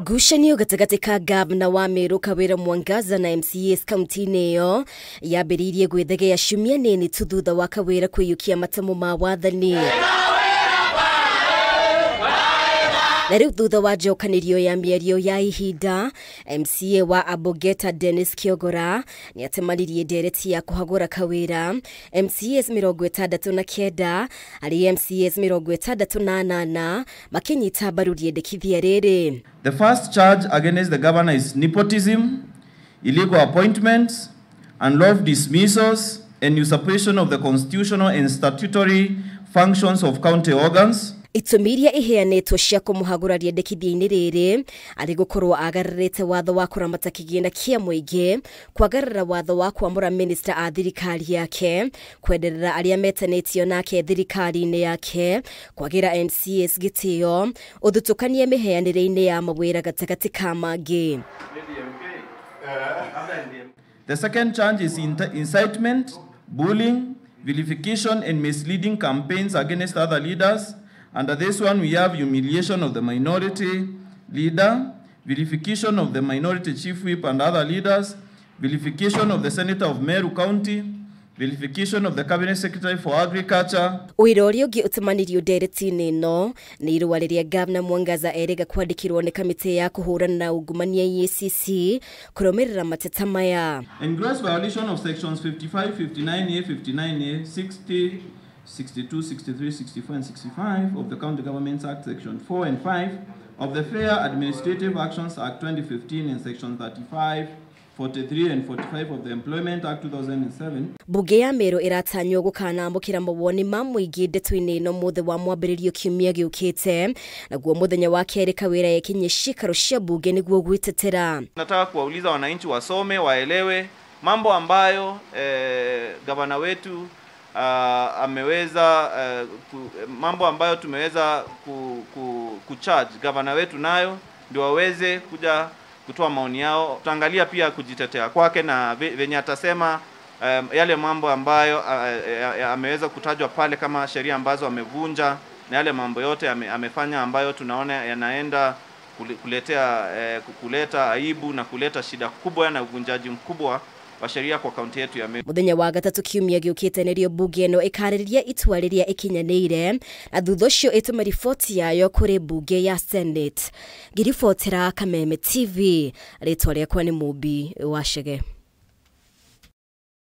Ngucanio gatagati ka gavana wa Meru Kawira Mwangaza na MCAs kaunti-inĩ ĩyo yambĩrĩirie gwĩthegea ciumia nini tu thutha wa Kawira kwĩyũkia matamu ma wathani. Na rĩu thutha wa njokanĩrio ya mĩario ya ihinda, MCA wa Abogeta Denis Kiogora nĩ atemanirie ndereti ya kuhagura Kawira. MCAs 69 arĩ MCAs 68 makinyita mbaru Riendekithia riri. The first charge against the governor is nepotism, illegal appointments, unlawful dismissals, and usurpation of the constitutional and statutory functions of county organs. Itumiria iheanĩtwo cia kũmũhagũra Riendekithia-inĩ rĩrĩ arĩ gũkorwo agararĩte watho wa kũramata kĩgĩna kĩa mũingĩ, kwagarara watho wa kwamũra minister a thirikari yake, kwenderera arĩa metanĩtio nake thirikari-inĩ yake, kwagĩra MCAs gĩtĩo, ũthutũkanie mĩheanĩre-inĩ ya mawĩra gatagatĩ ka mangĩ. The second charge is incitement, bullying, vilification and misleading campaigns against other leaders. Under this one, we have humiliation of the minority leader, vilification of the minority chief whip and other leaders, vilification of the senator of Meru County, vilification of the cabinet secretary for agriculture. Wĩra ũrĩa ũngĩ ũtemanirio ndereti-inĩ ĩno nĩ irũa rĩrĩa Gavana Mwangaza erĩga kwandĩkĩrwo nĩ kamĩtĩ ya kũhũrana na ungumania EACC kũrũmĩrĩra mateta maya. In gross violation of sections 55, 59A, 59A, 60, 62, 63, 64, and 65 of the County Governments Act, Section 4 and 5 of the Fair Administrative Actions Act 2015 and Section 35, 43 and 45 of the Employment Act 2007. Mbunge ya Meru ĩratanywo gũkanamũkĩra mawoni ma mũingĩ ndeto-inĩ ĩno mũthĩ wa mwambĩrĩrio kiumia gĩũkĩte, naguo mũthenya wa kerĩ Kawira yekinye cikaro cia mbunge nĩguo gwĩtetera. Nataka kuwauliza wananchi wasome, waelewe mambo ambayo gavana wetu ameweza mambo ambayo tumeweza kucharge gavana wetu nayo, ndio waweze kuja kutoa maoni yao. Tutaangalia pia kujitetea kwake na venye atasema yale mambo ambayo ameweza kutajwa pale kama sheria ambazo amevunja, na yale mambo yote amefanya ambayo tunaona yanaenda kuleta aibu na kuleta shida kubwa na uvunjaji mkubwa wa sheria kwa kaunti yetu ya Meru. Muthenya wa gatatu kiumia gĩũkĩte nĩrĩo mbunge ĩno ĩkarĩrĩria itua rĩrĩa ĩkinyanĩire, na thutha ũcio ĩtũme riboti yayo kũrĩ mbunge ya Senate. Ngĩribotera Kameme TV, rĩtwa rĩakwa nĩ Mũmbi wa Chege.